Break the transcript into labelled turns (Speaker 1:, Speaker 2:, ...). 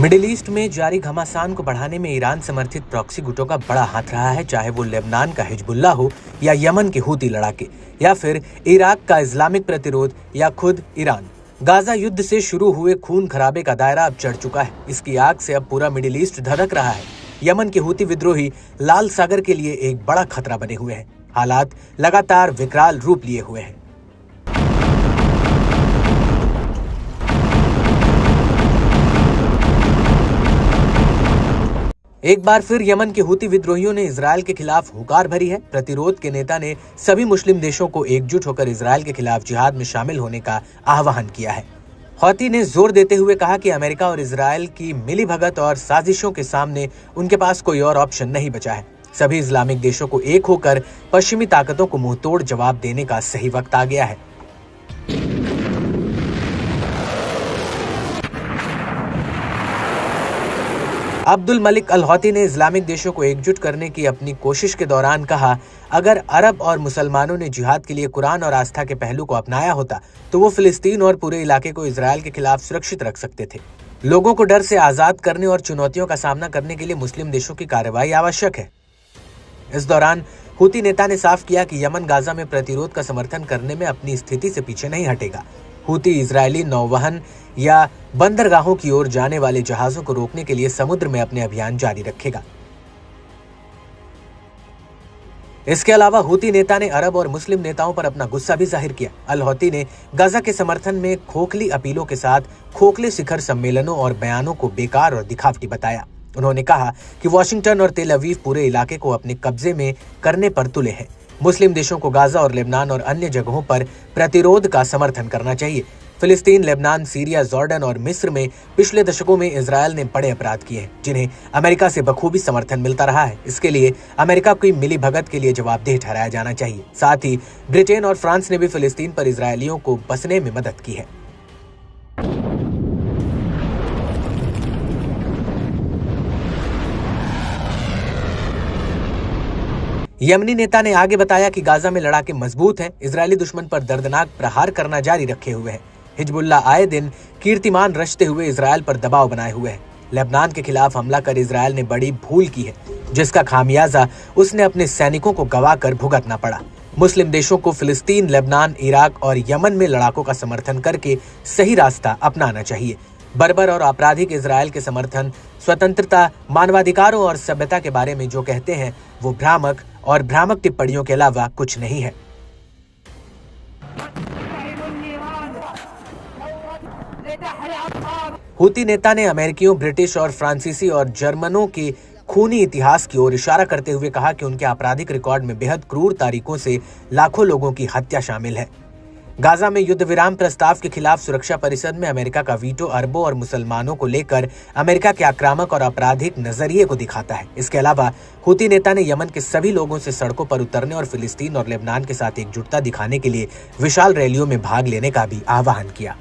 Speaker 1: Middle east में जारी घमासान को बढ़ाने में ईरान समर्थित प्रॉक्सी गुटों का बड़ा हाथ रहा है, चाहे वो लेबनान का हिजबुल्ला हो या यमन के हूती लड़ाके या फिर इराक का इस्लामिक प्रतिरोध या खुद ईरान। गाजा युद्ध से शुरू हुए खून खराबे का दायरा अब चढ़ चुका है। इसकी आग से अब पूरा मिडिल ईस्ट धधक रहा है। यमन के हूती विद्रोही लाल सागर के लिए एक बड़ा खतरा बने हुए हैं। हालात लगातार विकराल रूप लिए हुए हैं। एक बार फिर यमन के हूती विद्रोहियों ने इजरायल के खिलाफ हुंकार भरी है। प्रतिरोध के नेता ने सभी मुस्लिम देशों को एकजुट होकर इजरायल के खिलाफ जिहाद में शामिल होने का आह्वान किया है। हौती ने जोर देते हुए कहा कि अमेरिका और इजरायल की मिलीभगत और साजिशों के सामने उनके पास कोई और ऑप्शन नहीं बचा है। सभी इस्लामिक देशों को एक होकर पश्चिमी ताकतों को मुंहतोड़ जवाब देने का सही वक्त आ गया है। अब्दुल मलिक अल हौती ने इस्लामिक देशों को एकजुट करने की अपनी कोशिश के दौरान कहा, अगर अरब और मुसलमानों ने जिहाद के लिए कुरान और आस्था के पहलू को अपनाया होता तो वो फिलिस्तीन और पूरे इलाके को इजरायल के खिलाफ सुरक्षित रख सकते थे। लोगों को डर से आजाद करने और चुनौतियों का सामना करने के लिए मुस्लिम देशों की कार्रवाई आवश्यक है। इस दौरान हूती नेता ने साफ किया कि यमन गाजा में प्रतिरोध का समर्थन करने में अपनी स्थिति से पीछे नहीं हटेगा। हूती इजरायली नौवहन या बंदरगाहों की ओर जाने वाले जहाजों को रोकने के लिए समुद्र में अपने अभियान जारी रखेगा। इसके अलावा हूती नेता ने अरब और मुस्लिम नेताओं पर अपना गुस्सा भी जाहिर किया। अल हौती ने गाजा के समर्थन में खोखली अपीलों के साथ खोखले शिखर सम्मेलनों और बयानों को बेकार और दिखावटी बताया। उन्होंने कहा कि वाशिंगटन और तेल अवीव पूरे इलाके को अपने कब्जे में करने पर तुले हैं। मुस्लिम देशों को गाजा और लेबनान और अन्य जगहों पर प्रतिरोध का समर्थन करना चाहिए। फिलिस्तीन, लेबनान, सीरिया, जॉर्डन और मिस्र में पिछले दशकों में इजरायल ने बड़े अपराध किए हैं, जिन्हें अमेरिका से बखूबी समर्थन मिलता रहा है। इसके लिए अमेरिका को मिलीभगत के लिए जवाबदेह ठहराया जाना चाहिए। साथ ही ब्रिटेन और फ्रांस ने भी फिलिस्तीन पर इजरायलियों को बसने में मदद की है। यमनी नेता ने आगे बताया कि गाजा में लड़ाके मजबूत हैं, इजरायली दुश्मन पर दर्दनाक प्रहार करना जारी रखे हुए हैं। हिजबुल्ला आए दिन कीर्तिमान रचते हुए इजरायल पर दबाव बनाए हुए है। लेबनान के खिलाफ हमला कर इजरायल ने बड़ी भूल की है, जिसका खामियाजा उसने अपने सैनिकों को गवाकर भुगतना पड़ा। मुस्लिम देशों को फिलिस्तीन, लेबनान, इराक और यमन में लड़ाकों का समर्थन करके सही रास्ता अपनाना चाहिए। बर्बर और आपराधिक इजरायल के समर्थन स्वतंत्रता, मानवाधिकारों और सभ्यता के बारे में जो कहते हैं वो भ्रामक टिप्पणियों के अलावा कुछ नहीं है। हूती नेता ने अमेरिकियों, ब्रिटिश और फ्रांसीसी और जर्मनों के खूनी इतिहास की ओर इशारा करते हुए कहा कि उनके आपराधिक रिकॉर्ड में बेहद क्रूर तरीकों से लाखों लोगों की हत्या शामिल है। गाजा में युद्ध विराम प्रस्ताव के खिलाफ सुरक्षा परिषद में अमेरिका का वीटो अरबों और मुसलमानों को लेकर अमेरिका के आक्रामक और आपराधिक नजरिए को दिखाता है। इसके अलावा हूती नेता ने यमन के सभी लोगों से सड़कों पर उतरने और फिलिस्तीन और लेबनान के साथ एकजुटता दिखाने के लिए विशाल रैलियों में भाग लेने का भी आह्वान किया।